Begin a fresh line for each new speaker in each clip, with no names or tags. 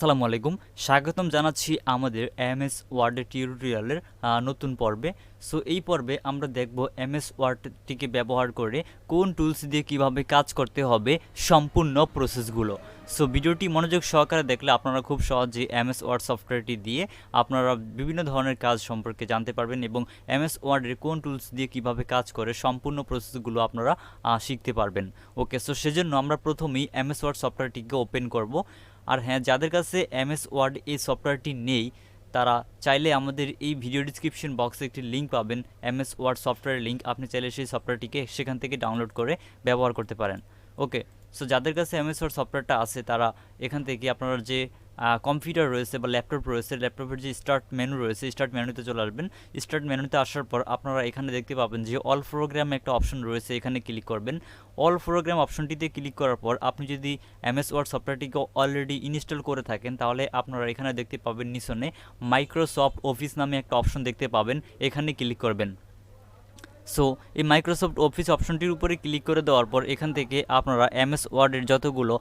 আসসালামু আলাইকুম। স্বাগতম জানাচ্ছি আমাদের এমএস ওয়ার্ডের টিউটোরিয়ালের নতুন পর্বে। সো এই পর্বে আমরা দেখব এমএস ওয়ার্ডটিকে ব্যবহার করে কোন টুলস দিয়ে কিভাবে কাজ করতে হবে সম্পূর্ণ প্রসেসগুলো। সো ভিডিওটি মনোযোগ সহকারে দেখলে আপনারা খুব সহজেই এমএস ওয়ার্ড সফটওয়্যারটি দিয়ে আপনারা বিভিন্ন ধরনের কাজ সম্পর্কে জানতে পারবেন এবং এমএস ওয়ার্ডের কোন টুলস দিয়ে কিভাবে কাজ করে সম্পূর্ণ প্রসেসগুলো আপনারা শিখতে পারবেন। ওকে, সো সেজন্য আমরা প্রথমেই এমএস ওয়ার্ড সফটওয়্যারটিকে ওপেন করব। আর হ্যাঁ, যাদের কাছে এমএস ওয়ার্ড এই সফটওয়্যারটি নেই তারা চাইলে আমাদের এই ভিডিও ডিসক্রিপশন বক্সে একটি লিঙ্ক পাবেন, এমএস ওয়ার্ড সফটওয়্যার লিঙ্ক। আপনি চাইলে সেই সফটওয়্যারটিকে সেখান থেকে ডাউনলোড করে ব্যবহার করতে পারেন। ওকে, সো যাদের কাছে এমএস ওয়ার্ড সফটওয়্যারটা আছে তারা এখান থেকে আপনারা যে কম্পিউটার রয়েছে বা ল্যাপটপ রয়েছে, ল্যাপটপের যে স্টার্ট মেনু রয়েছে স্টার্ট মেনুতে চলে আসবেন। স্টার্ট মেনুতে আসার পর আপনারা এখানে দেখতে পাবেন যে অল প্রোগ্রাম একটা অপশন রয়েছে, এখানে ক্লিক করবেন। অল প্রোগ্রাম অপশনটিতে ক্লিক করার পর আপনি যদি এমএস ওয়ার্ড সফটওয়্যারটিকে অলরেডি ইনস্টল করে থাকেন তাহলে আপনারা এখানে দেখতে পাবেন নিচনে মাইক্রোসফট অফিস নামে একটা অপশন দেখতে পাবেন, এখানে ক্লিক করবেন। সো এই মাইক্রোসফট অফিস অপশনটির উপরে ক্লিক করে দেওয়ার পর এখান থেকে আপনারা এমএস ওয়ার্ডের যতগুলো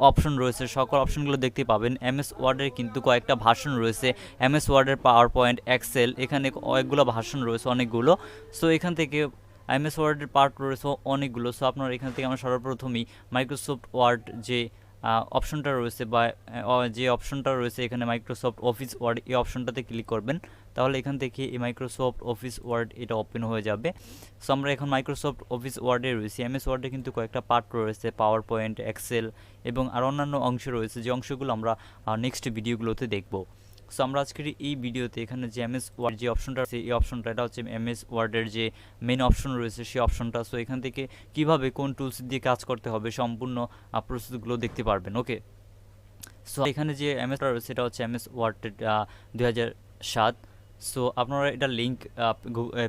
অপশন রয়েছে সকল অপশনগুলো দেখতে পাবেন। এমএস ওয়ার্ডের কিন্তু কয়েকটা ভার্সন রয়েছে, এমএস ওয়ার্ডের পাওয়ার পয়েন্ট, এক্সেল, এখানে কয়েকগুলো ভার্সন রয়েছে অনেকগুলো। সো এখান থেকে এমএস ওয়ার্ডের পার্ট রয়েছে অনেকগুলো। সো আপনারা এখান থেকে আমরা সর্বপ্রথমেই মাইক্রোসফট ওয়ার্ড যে অপশনটা রয়েছে বা যে অপশনটা রয়েছে এখানে মাইক্রোসফট অফিস ওয়ার্ড, এই অপশনটাতে ক্লিক করবেন। তাহলে এখান থেকে এই মাইক্রোসফট অফিস ওয়ার্ড এটা ওপেন হয়ে যাবে। সো আমরা এখন মাইক্রোসফট অফিস ওয়ার্ডে রয়েছি। এমএস ওয়ার্ডে কিন্তু কয়েকটা পার্ট রয়েছে, পাওয়ার পয়েন্ট, এক্সেল এবং আর অন্যান্য অংশ রয়েছে যে অংশগুলো আমরা নেক্সট ভিডিওগুলোতে দেখব। সো আমরা আজকের এই ভিডিওতে এখানে যে এমএস ওয়ার্ড যে অপশনটা আছে এই অপশনটা, এটা হচ্ছে এমএস ওয়ার্ডের যে মেন অপশন রয়েছে সেই অপশনটা। সো এখান থেকে কিভাবে কোন টুলস দিয়ে কাজ করতে হবে সম্পূর্ণ প্রসেসগুলো দেখতে পারবেন। ওকে, সো এখানে যে এমএস রয়েছে এটা হচ্ছে এমএস ওয়ার্ড 2007। সো আপনারা এটা লিঙ্ক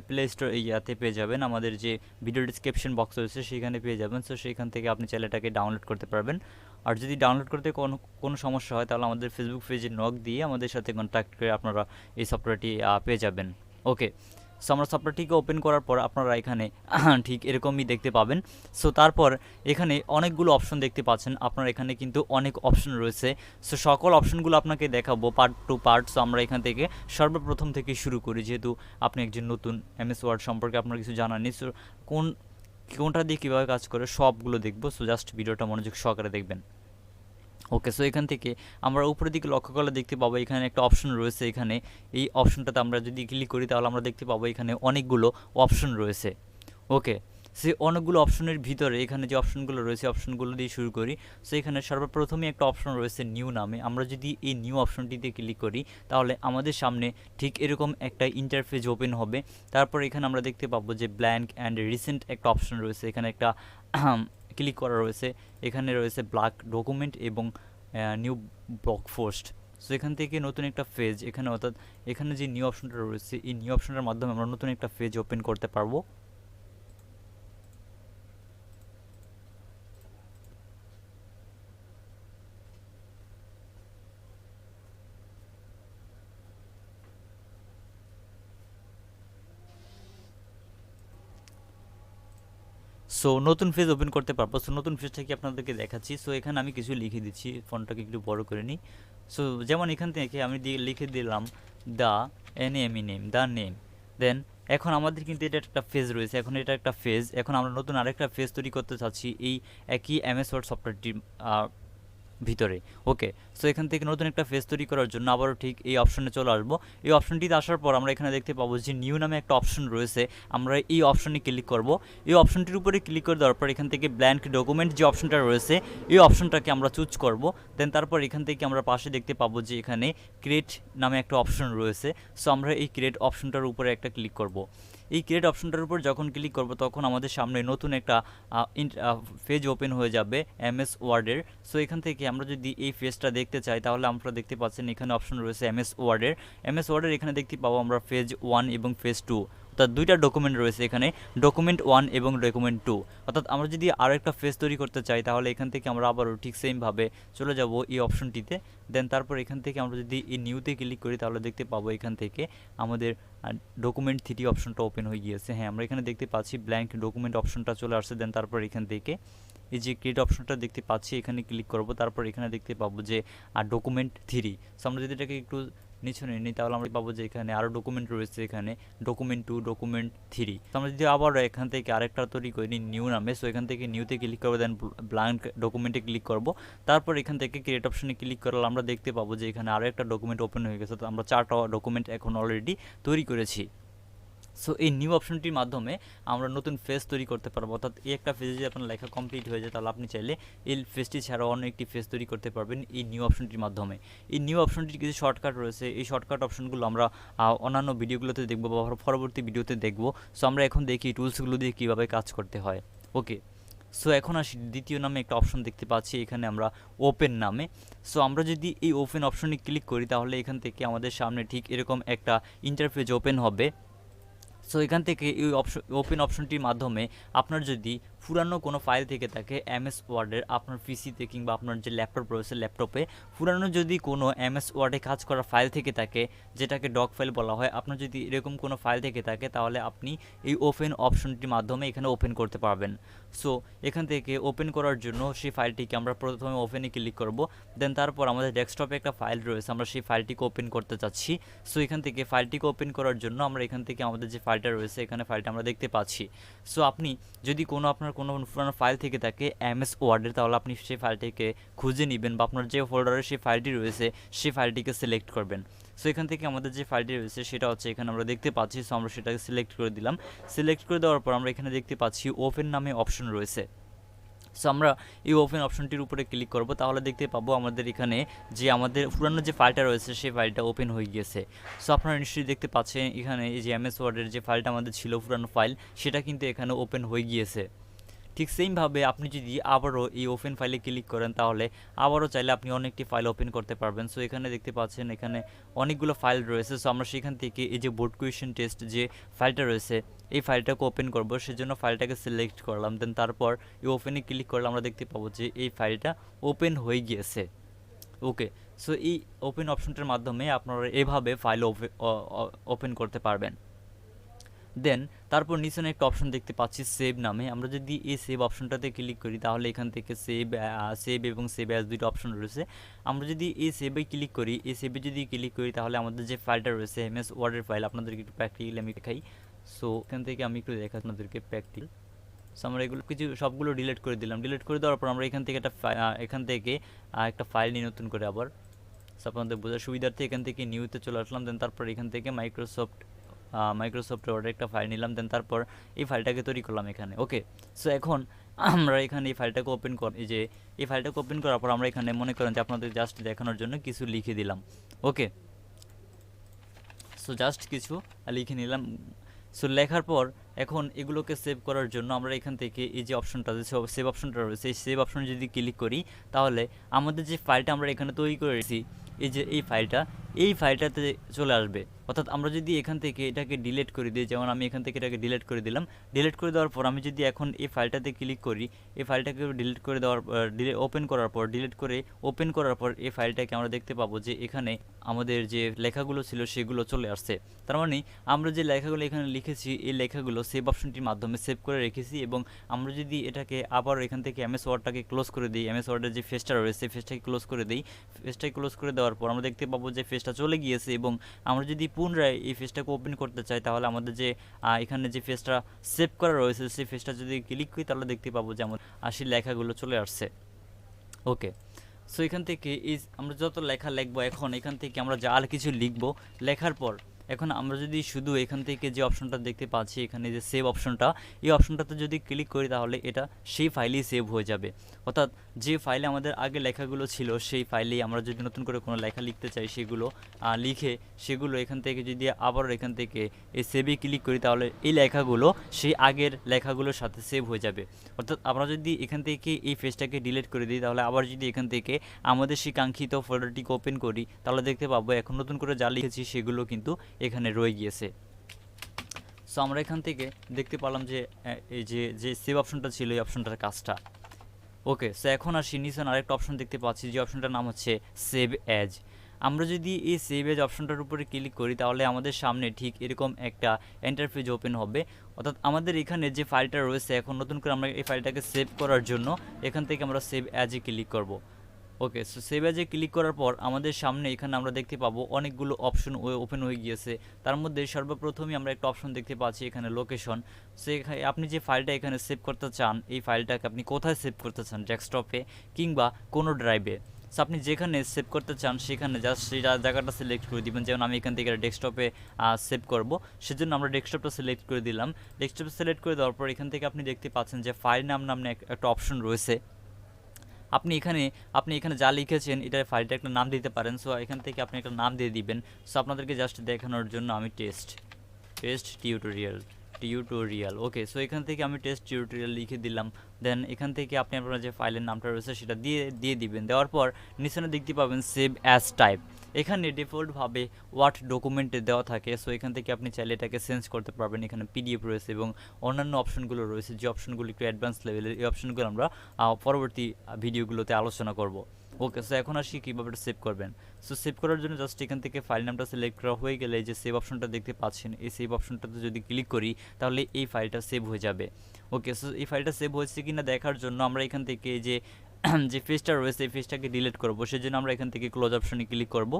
প্লে স্টোর ইয়াতে পেয়ে যাবেন, আমাদের যে ভিডিও ডিসক্রিপশন বক্স রয়েছে সেখানে পেয়ে যাবেন। সো সেখান থেকে আপনি চাইলে এটাকে ডাউনলোড করতে পারবেন। আর যদি ডাউনলোড করতে কোনো সমস্যা হয় তাহলে আমাদের ফেসবুক পেজে নক দিয়ে আমাদের সাথে কন্ট্যাক্ট করে আপনারা এই সফটওয়্যারটি পেয়ে যাবেন। ওকে, সো আমরা সফটওয়্যারটিকে ওপেন করার পর আপনারা এখানে ঠিক এরকমই দেখতে পাবেন। সো তারপর এখানে অনেকগুলো অপশন দেখতে পাচ্ছেন, আপনার এখানে কিন্তু অনেক অপশন রয়েছে। সো সকল অপশনগুলো আপনাকে দেখাবো পার্ট টু পার্ট। সো আমরা এখান থেকে সর্বপ্রথম থেকে শুরু করি, যেহেতু আপনি একজন নতুন এমএস ওয়ার্ড সম্পর্কে আপনার কিছু জানা নেই। সো কোনটা দিয়ে কীভাবে কাজ করে সবগুলো দেখবো। সো জাস্ট ভিডিওটা মনোযোগ সহকারে দেখবেন। ওকে, সো এখান থেকে আমরা উপরের দিকে লক্ষ্য করলে দেখতে পাবো এখানে একটা অপশন রয়েছে। এখানে এই অপশনটাতে আমরা যদি ক্লিক করি তাহলে আমরা দেখতে পাবো এখানে অনেকগুলো অপশন রয়েছে। ওকে, সে অনেকগুলো অপশনের ভিতরে এখানে যে অপশনগুলো রয়েছে অপশনগুলো দিয়ে শুরু করি। সো এখানে সর্বপ্রথমে একটা অপশন রয়েছে নিউ নামে। আমরা যদি এই নিউ অপশনটিতে ক্লিক করি তাহলে আমাদের সামনে ঠিক এরকম একটা ইন্টারফেস ওপেন হবে। তারপর এখানে আমরা দেখতে পাবো যে ব্ল্যাঙ্ক অ্যান্ড রিসেন্ট একটা অপশন রয়েছে, এখানে একটা ক্লিক করা রয়েছে। এখানে রয়েছে ব্ল্যাঙ্ক ডকুমেন্ট এবং নিউ ব্লক পোস্ট। সো এখান থেকে নতুন একটা পেজ এখানে, অর্থাৎ এখানে যে নিউ অপশনটা রয়েছে এই নিউ অপশনটার মাধ্যমে আমরা নতুন একটা পেজ ওপেন করতে পারবো। সো নতুন পেজ ওপেন করতে পারবো। সো নতুন পেজটা কি আপনাদেরকে দেখাচ্ছি। সো এখানে আমি কিছু লিখে দিচ্ছি, ফন্টটাকে একটু বড় করে নিই। সো যেমন এখান থেকে আমি লিখে দিলাম দ্য নেম, দ্য নেম। দেন এখন আমাদের কিন্তু এটা একটা ফেজ রয়েছে, এখন এটা একটা ফেজ। এখন আমরা নতুন আরেকটা ফেজ তৈরি করতে চাচ্ছি এই একই এমএস ওয়ার্ড সফটওয়্যারটির ভিতরে। ওকে, সো এখান থেকে নতুন একটা ফেজ তৈরি করার জন্য আবারও ঠিক এই অপশনে চলে আসবো। এই অপশনটিতে আসার পর আমরা এখানে দেখতে পাবো যে নিউ নামে একটা অপশন রয়েছে, আমরা এই অপশনে ক্লিক করব। এই অপশনটির উপরে ক্লিক করে দেওয়ার পর এখান থেকে ব্ল্যাঙ্ক ডকুমেন্ট যে অপশনটা রয়েছে এই অপশনটাকে আমরা চুজ করব। দেন তারপর এখান থেকে আমরা পাশে দেখতে পাবো যে এখানে ক্রিয়েট নামে একটা অপশন রয়েছে। সো আমরা এই ক্রিয়েট অপশনটার উপরে একটা ক্লিক করব। এই ক্রিয়েট অপশনটার উপর যখন ক্লিক করব তখন আমাদের সামনে নতুন একটা পেজ ওপেন হয়ে যাবে এমএস ওয়ার্ডের। সো এখান থেকে আমরা যদি এই পেজটা দেখতে চাই তাহলে আমরা দেখতে পাচ্ছেন এখানে অপশন রয়েছে এমএস ওয়ার্ডের এখানে দেখতে পাবো আমরা পেজ 1 এবং পেজ 2, অর্থাৎ দুইটা ডকুমেন্ট রয়েছে এখানে, ডকুমেন্ট 1 এবং ডকুমেন্ট 2। অর্থাৎ আমরা যদি আরও একটা পেজ তৈরি করতে চাই তাহলে এখান থেকে আমরা আবারও ঠিক সেমভাবে চলে যাব এই অপশনটিতে। দেন তারপর এখান থেকে আমরা যদি এই নিউতে ক্লিক করি তাহলে দেখতে পাবো এখান থেকে আমাদের ডকুমেন্ট 3 অপশনটা ওপেন হয়ে গিয়েছে। হ্যাঁ, আমরা এখানে দেখতে পাচ্ছি ব্ল্যাঙ্ক ডকুমেন্ট অপশনটা চলে আসছে। দেন তারপর এখান থেকে এই যে ক্রিয়েট অপশনটা দেখতে পাচ্ছি এখানে ক্লিক করব, তারপর এখানে দেখতে পাবো যে ডকুমেন্ট 3। সো আমরা যদি এটাকে একটু নিচে নিয়ে নিই তাহলে আমরা পাবো যে এখানে আরও ডকুমেন্ট রয়েছে, এখানে ডকুমেন্ট 2, ডকুমেন্ট 3। তো আমরা যদি আবার এখান থেকে আরেকটা তৈরি করি নিউ নামে, সো এখান থেকে নিউতে ক্লিক করবো, দেন ব্ল্যাঙ্ক ডকুমেন্টে ক্লিক করব, তারপর এখান থেকে ক্রিয়েট অপশনে ক্লিক করলে আমরা দেখতে পাবো যে এখানে আরও একটা ডকুমেন্ট ওপেন হয়ে গেছে। তো আমরা 4টা ডকুমেন্ট এখন অলরেডি তৈরি করেছি। সো এই নিউ অপশনটির মাধ্যমে আমরা নতুন ফেজ তৈরি করতে পারবো, অর্থাৎ এই একটা ফেজে যদি আপনার লেখা কমপ্লিট হয়ে যায় তাহলে আপনি চাইলে এই ফেজটি ছাড়াও অন্য একটি ফেজ তৈরি করতে পারবেন এই নিউ অপশনটির মাধ্যমে। এই নিউ অপশনটির কিছু শর্টকাট রয়েছে, এই শর্টকাট অপশনগুলো আমরা অন্যান্য ভিডিওগুলোতে দেখবো বা পরবর্তী ভিডিওতে দেখবো। সো আমরা এখন দেখি টুলসগুলো দিয়ে কীভাবে কাজ করতে হয়। ওকে, সো এখন আসি দ্বিতীয় নামে একটা অপশন দেখতে পাচ্ছি এখানে আমরা ওপেন নামে। সো আমরা যদি এই ওপেন অপশনে ক্লিক করি তাহলে এখান থেকে আমাদের সামনে ঠিক এরকম একটা ইন্টারফেস ওপেন হবে। সো এখান থেকে এই ওপেন অপশনটির মাধ্যমে আপনার যদি পুরানো কোনো ফাইল থেকে থাকে এমএস ওয়ার্ডের আপনার পিসিতে কিংবা আপনার যে ল্যাপটপ রয়েছে ল্যাপটপে পুরানো যদি কোনো এমএস ওয়ার্ডে কাজ করা ফাইল থেকে থাকে, যেটাকে ডক ফাইল বলা হয়, আপনার যদি এরকম কোনো ফাইল থেকে থাকে তাহলে আপনি এই ওপেন অপশনটির মাধ্যমে এখানে ওপেন করতে পারবেন। সো এখান থেকে ওপেন করার জন্য সেই ফাইলটিকে আমরা প্রথমে ওপেনে ক্লিক করব, দেন তারপর আমাদের ডেস্কটপে একটা ফাইল রয়েছে, আমরা সেই ফাইলটিকে ওপেন করতে চাচ্ছি। সো এখান থেকে ফাইলটিকে ওপেন করার জন্য আমরা এখান থেকে আমাদের যে ফাইলটা রয়েছে এখানে ফাইলটা আমরা দেখতে পাচ্ছি। সো আপনি যদি আপনার কোনো পুরানো ফাইল থেকে থাকে এমএস ওয়ার্ডের তাহলে আপনি সেই ফাইলটিকে খুঁজে নেবেন বা আপনার যে ফোল্ডারে সেই ফাইলটি রয়েছে সেই ফাইলটিকে সিলেক্ট করবেন। সো এখান থেকে আমাদের যে ফাইলটি রয়েছে সেটা হচ্ছে এখানে আমরা দেখতে পাচ্ছি। সো আমরা সেটাকে সিলেক্ট করে দিলাম। সিলেক্ট করে দেওয়ার পর আমরা এখানে দেখতে পাচ্ছি ওপেন নামে অপশন রয়েছে। সো আমরা এই ওপেন অপশনটির উপরে ক্লিক করব, তাহলে দেখতে পাবো আমাদের এখানে যে আমাদের পুরানো যে ফাইলটা রয়েছে সেই ফাইলটা ওপেন হয়ে গিয়েছে। সো আপনারা নিশ্চয়ই দেখতে পাচ্ছেন এখানে এই যে এমএস ওয়ার্ডের যে ফাইলটা আমাদের ছিল পুরানো ফাইল সেটা কিন্তু এখানে ওপেন হয়ে গিয়েছে। ঠিক সেমভাবে আপনি যদি আবারও এই ওপেন ফাইলে ক্লিক করেন তাহলে আবারও চাইলে আপনি অনেকটি ফাইল ওপেন করতে পারবেন। সো এখানে দেখতে পাচ্ছেন এখানে অনেকগুলো ফাইল রয়েছে। সো আমরা সেখান থেকে এই যে বোর্ড কোয়েশ্চেন টেস্ট যে ফাইলটা রয়েছে এই ফাইলটাকে ওপেন করব, সেজন্য ফাইলটাকে সিলেক্ট করলাম, দেন তারপর এই ওপেনে ক্লিক করলে আমরা দেখতে পাবো যে এই ফাইলটা ওপেন হয়ে গিয়েছে। ওকে, সো এই ওপেন অপশনটার মাধ্যমে আপনারা এভাবে ফাইল ওপেন করতে পারবেন। দেন তারপর নিচে একটা অপশন দেখতে পাচ্ছি সেভ নামে। আমরা যদি এই সেভ অপশনটাতে ক্লিক করি তাহলে এখান থেকে সেভ এবং সেভ অ্যাজ দুটো অপশন রয়েছে। আমরা যদি এই সেভে ক্লিক করি, এই সেভে যদি ক্লিক করি তাহলে আমাদের যে ফাইলটা রয়েছে এমএস ওয়ার্ডের ফাইল, আপনাদেরকে একটু প্র্যাকটিক্যালি আমি দেখাই। সো এখান থেকে আমি একটু দেখাই আপনাদেরকে প্র্যাকটিক্যাল। সো আমরা এগুলো কিছু সবগুলো ডিলিট করে দিলাম। ডিলিট করে দেওয়ার পর আমরা এখান থেকে একটা ফাইল নিয়ে নতুন করে আবার আপনাদের বোঝার সুবিধার্থে এখান থেকে নিউতে চলে আসলাম। দেন তারপর এখান থেকে মাইক্রোসফট ওয়ার্ডে একটা ফাইল নিলাম, দেন তারপর এই ফাইলটাকে তৈরি করলাম এখানে। ওকে, সো এখন আমরা এখানে এই ফাইলটাকে ওপেন এই ফাইলটাকে ওপেন করার পর আমরা এখানে মনে করেন যে আপনাদের জাস্ট দেখানোর জন্য কিছু লিখে দিলাম। ওকে, সো জাস্ট কিছু লিখে নিলাম। সো লেখার পর এখন এগুলোকে সেভ করার জন্য আমরা এখান থেকে এই যে অপশনটা সেভ অপশনটা রয়েছে এই সেভ অপশনে যদি ক্লিক করি তাহলে আমাদের যে ফাইলটা আমরা এখানে তৈরি করেছি এই ফাইলটাতে চলে আসবে। অর্থাৎ আমরা যদি এখান থেকে এটাকে ডিলিট করে দিই, যেমন আমি এখান থেকে এটাকে ডিলিট করে দিলাম। ডিলিট করে দেওয়ার পর আমি যদি এখন এই ফাইলটাতে ক্লিক করি, এই ফাইলটাকে ডিলিট করে দেওয়ার ওপেন করার পর এই ফাইলটাকে আমরা দেখতে পাবো যে এখানে আমাদের যে লেখাগুলো ছিল সেগুলো চলে আসছে। তার মানে আমরা যে লেখাগুলো এখানে লিখেছি এই লেখাগুলো সেভ অপশনটির মাধ্যমে সেভ করে রেখেছি। এবং আমরা যদি এটাকে আবার এখান থেকে এমএস ওয়ার্ডটাকে ক্লোজ করে দিই, এমএস ওয়ার্ডের যে ফেজটা রয়েছে ফেজটাকে ক্লোজ করে দিই, ফেজটাকে ক্লোজ করে দেওয়ার পর আমরা দেখতে পাবো যে ফেজটা চলে গিয়েছে। এবং আমরা যদি পুনরায় এই ফেজটাকে ওপেন করতে চাই তাহলে আমাদের যে এখানে যে ফেজটা সেভ করা রয়েছে সেই ফেজটা যদি ক্লিক করি তাহলে দেখতে পাবো যে আমার সেই লেখাগুলো চলে আসছে। ওকে, সো এখান থেকে আমরা যত লেখা লিখবো এখন এখান থেকে আমরা যা আর কিছু লিখবো লেখার পর এখন আমরা যদি শুধু এখান থেকে যে অপশনটা দেখতে পাচ্ছি এখানে যে সেভ অপশনটা, এই অপশনটাতে যদি ক্লিক করি তাহলে এটা সেই ফাইলেই সেভ হয়ে যাবে। অর্থাৎ যে ফাইলে আমাদের আগে লেখাগুলো ছিল সেই ফাইলেই আমরা যদি নতুন করে কোনো লেখা লিখতে চাই সেগুলো এখান থেকে যদি আবার এখান থেকে এই সেভে ক্লিক করি তাহলে এই লেখাগুলো সেই আগের লেখাগুলোর সাথে সেভ হয়ে যাবে। অর্থাৎ আমরা যদি এখান থেকে এই পেজটাকে ডিলিট করে দিই তাহলে আবার যদি এখান থেকে আমাদের সেই কাঙ্ক্ষিত ফোল্ডারটিকে ওপেন করি তাহলে দেখতে পাবো এখন নতুন করে যা লিখেছি সেগুলো কিন্তু এখানে রয়ে গিয়েছে। সো আমরা এখান থেকে দেখতে পেলাম যে এই যে সেভ অপশনটা ছিল এই অপশনটার কাজটা। ওকে, সো এখন আসি নিচে আরেকটা অপশন দেখতে পাচ্ছি যে অপশনটার নাম হচ্ছে সেভ অ্যাজ। আমরা যদি এই সেভ এজ অপশনটার উপরে ক্লিক করি তাহলে আমাদের সামনে ঠিক এরকম একটা ইন্টারফেস ওপেন হবে। অর্থাৎ আমাদের এখানে যে ফাইলটা রয়েছে, এখন নতুন করে আমরা এই ফাইলটাকে সেভ করার জন্য এখান থেকে আমরা সেভ অ্যাজে ক্লিক করব। ওকে, সো সেভ অ্যাজে ক্লিক করার পর আমাদের সামনে এখানে আমরা দেখতে পাবো অনেকগুলো অপশন ওপেন হয়ে গিয়েছে। তার মধ্যে সর্বপ্রথমে আমরা একটা অপশন দেখতে পাচ্ছি এখানে লোকেশন। সো আপনি যে ফাইলটা এখানে সেভ করতে চান, এই ফাইলটাকে আপনি কোথায় সেভ করতে চান, ডেস্কটপে কিংবা কোনো ড্রাইভে। সো আপনি যেখানে সেভ করতে চান সেখানে জাস্ট সেই জায়গাটা সিলেক্ট করে দিবেন। যেমন আমি এখান থেকে ডেস্কটপে সেভ করব, সেজন্য আমরা ডেস্কটপটা সিলেক্ট করে দিলাম। ডেস্কটপে সিলেক্ট করে দেওয়ার পর এখান থেকে আপনি দেখতে পাচ্ছেন যে ফাইল নাম নামে একটা অপশন রয়েছে। আপনি এখানে যা লিখেছেন এটা ফাইলটা একটা নাম দিতে পারেন। সো এখান থেকে আপনি একটা নাম দিয়ে দিবেন। সো আপনাদেরকে জাস্ট দেখানোর জন্য আমি টেস্ট টিউটোরিয়াল ওকে, সো এখান থেকে আমি টেস্ট টিউটোরিয়াল লিখে দিলাম। দেন এখান থেকে আপনি আপনার যে ফাইলের নামটা রয়েছে সেটা দিয়ে দিবেন। দেওয়ার পর নিচে দেখতে পাবেন সেভ অ্যাজ টাইপ। এখানে ডিফল্টভাবে ওয়ার্ড ডকুমেন্টে দেওয়া থাকে। সো এখান থেকে আপনি চাইলে এটাকে চেঞ্জ করতে পারবেন। এখানে পিডিএফ রয়েছে এবং অন্যান্য অপশনগুলো রয়েছে, যে অপশনগুলো একটু অ্যাডভান্স লেভেলের। এই অপশনগুলো আমরা পরবর্তী ভিডিওগুলোতে আলোচনা করব। ওকে, সো এখন আসি কীভাবে এটা সেভ করবেন। সো সেভ করার জন্য জাস্ট এখান থেকে ফাইল নামটা সিলেক্ট করা হয়ে গেলে এই যে সেভ অপশনটা দেখতে পাচ্ছেন, এই সেভ অপশনটাতে যদি ক্লিক করি তাহলে এই ফাইলটা সেভ হয়ে যাবে। ওকে, সো এই ফাইলটা সেভ হয়েছে কিনা দেখার জন্য আমরা এখান থেকে যে যে পেজটা রয়েছে এই পেজটাকে ডিলিট করব। সেজন্য আমরা এখান থেকে ক্লোজ অপশনে ক্লিক করব।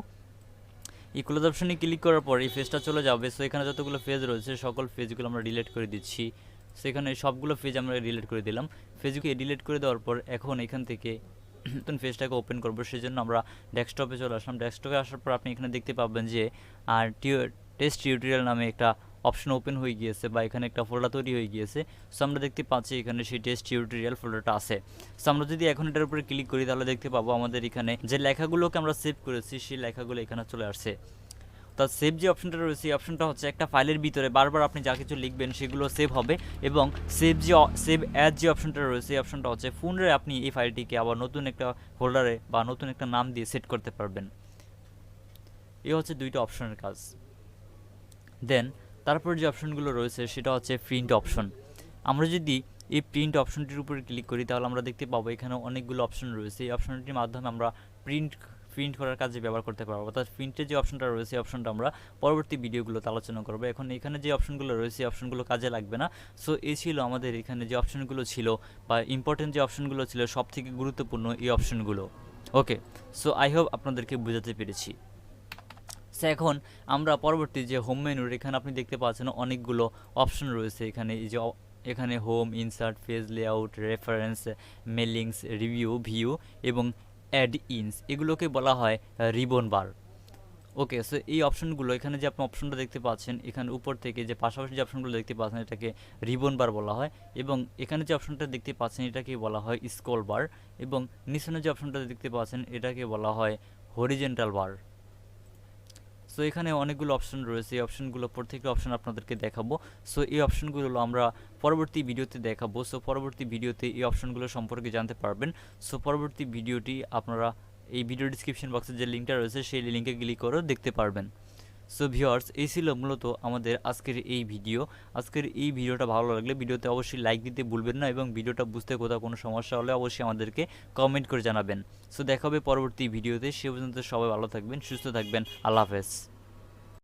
এই ক্লোজ অপশনে ক্লিক করার পর এই পেজটা চলে যাবে। সো এখানে যতগুলো পেজ রয়েছে সকল পেজগুলো আমরা ডিলিট করে দিচ্ছি। সেখানে সবগুলো পেজ আমরা ডিলিট করে দিলাম। পেজকে ডিলিট করে দেওয়ার পর এখন এখান থেকে নতুন পেজটাকে ওপেন করব। সেজন্য আমরা ডেস্কটপে চলে আসলাম। ডেস্কটপে আসার পর আপনি এখানে দেখতে পাবেন যে টেস্ট টিউটোরিয়াল নামে একটা অপশন ওপেন হয়ে গিয়েছে বা এখানে একটা ফোল্ডার তৈরি হয়ে গিয়েছে। সো আমরা দেখতে পাচ্ছি এখানে সেই টেস্ট টিউটোরিয়াল ফোল্ডারটা আছে। সো আমরা যদি এখন এটার উপরে ক্লিক করি তাহলে দেখতে পাবো আমাদের এখানে যে লেখাগুলোকে আমরা সেভ করেছি সেই লেখাগুলো এখানে চলে আসছে। তো সেভ যে অপশনটা রয়েছে এই অপশনটা হচ্ছে একটা ফাইলের ভিতরে বারবার আপনি যা কিছু লিখবেন সেগুলো সেভ হবে। এবং সেভ অ্যাজ যে অপশনটা রয়েছে এই অপশনটা হচ্ছে পুনরায় আপনি এই ফাইলটিকে আবার নতুন একটা ফোল্ডারে বা নতুন একটা নাম দিয়ে সেট করতে পারবেন। এই হচ্ছে দুইটা অপশনের কাজ। দেন তারপর যে অপশনগুলো রয়েছে সেটা হচ্ছে প্রিন্ট অপশন। আমরা যদি এই প্রিন্ট অপশনটির উপরে ক্লিক করি তাহলে আমরা দেখতে পাবো এখানে অনেকগুলো অপশন রয়েছে। এই অপশনটির মাধ্যমে আমরা প্রিন্ট করার কাজে ব্যবহার করতে পারবো। অর্থাৎ প্রিন্টের যে অপশনটা রয়েছে এই অপশনটা আমরা পরবর্তী ভিডিওগুলোতে আলোচনা করবো। এখন এখানে যে অপশনগুলো রয়েছে এই অপশনগুলো কাজে লাগবে না। সো এই ছিল আমাদের এখানে যে অপশনগুলো ছিল বা ইম্পর্টেন্ট যে অপশনগুলো ছিল, সব থেকে গুরুত্বপূর্ণ এই অপশনগুলো। ওকে, সো আই হোপ আপনাদেরকে বোঝাতে পেরেছি। সো এখন আমরা পরবর্তী যে হোম মেনুর এখানে আপনি দেখতে পাচ্ছেন অনেকগুলো অপশন রয়েছে। এখানে এই যে এখানে home, insert, page layout, reference, mailings, review, view এবং অ্যাড ইনস, এগুলোকে বলা হয় রিবন বার। ওকে, সো এই অপশনগুলো এখানে যে আপনি অপশনটা দেখতে পাচ্ছেন এখানে উপর থেকে যে পাশাপাশি যে অপশনগুলো দেখতে পাচ্ছেন এটাকে রিবন বার বলা হয়। এবং এখানে যে অপশনটা দেখতে পাচ্ছেন এটাকে বলা হয় স্ক্রল বার। এবং নিচনে যে অপশনটা দেখতে পাচ্ছেন এটাকে বলা হয় হরিজেন্টাল বার। সো এখানে অনেকগুলো অপশন রয়েছে, এই অপশনগুলো প্রত্যেকটা অপশন আপনাদেরকে দেখাবো। সো এই অপশনগুলো আমরা পরবর্তী ভিডিওতে দেখাবো। সো পরবর্তী ভিডিওতে এই অপশনগুলো সম্পর্কে জানতে পারবেন। সো পরবর্তী ভিডিওটি আপনারা এই ভিডিও ডিসক্রিপশন বক্সে যে লিঙ্কটা রয়েছে সেই লিঙ্কে ক্লিক করেও দেখতে পারবেন। সো ভিউয়ার্স, এই ছিল মূলত আমাদের আজকের এই ভিডিও। আজকের এই ভিডিওটা ভালো লাগলে ভিডিওতে অবশ্যই লাইক দিতে ভুলবেন না এবং ভিডিওটা বুঝতে কোথাও কোনো সমস্যা হলে অবশ্যই আমাদেরকে কমেন্ট করে জানাবেন। সো দেখা হবে পরবর্তী ভিডিওতে। সে পর্যন্ত সবাই ভালো থাকবেন, সুস্থ থাকবেন। আল্লাহ হাফেজ।